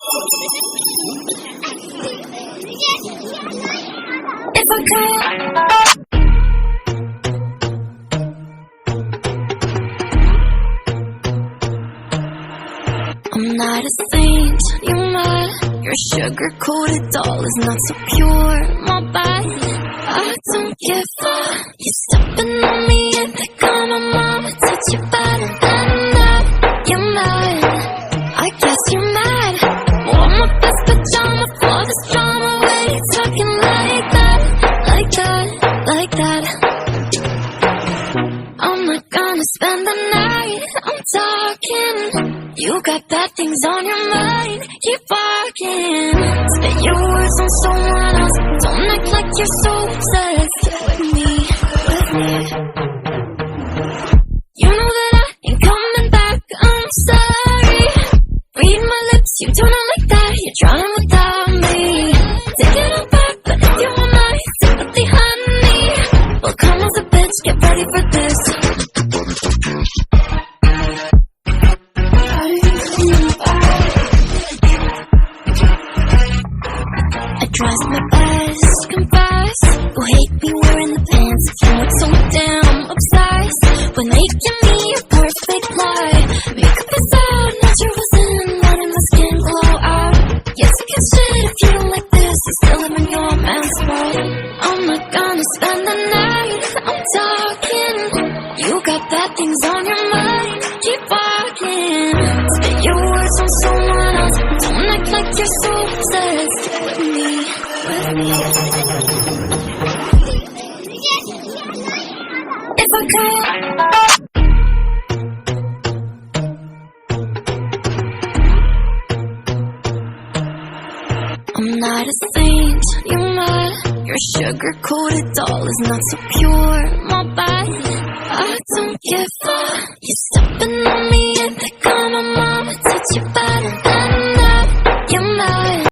If I could, I'm not a saint, you're mad. Your sugar-coated doll is not so pure, my bad. I don't give a. You're stepping on me and they call my mama, touch you better than that. You're mad, I guess you're mad. Wore my best pajama for this drama. When you talking like that, like that, like that. I'm not gonna spend the night, I'm talking. You got bad things on your mind, keep walking. Spit your words on someone else, don't act like you're so obsessed with me, with me. You know that I ain't coming back, I'm sorry. Read my lips, you do not like that, you're drowning without me. Take it all back, but if you want my sympathy, honey, well come as a bitch, get ready for this. Tries my best, confess. You hate me wearing the pants. If you look so damn obsessed with making me a perfect lie. Makeup is out, natural was in, letting my skin glow out. Yes, I can shit if you don't like this. You still live in your man's world. I'm not gonna spend the night, I'm talking. You got bad things on your mind, keep walking. Spit your words on someone else, don't act like you're so obsessed with me. If I could, I'm not a saint, you're mad. Your sugar-coated doll is not so pure, my bad.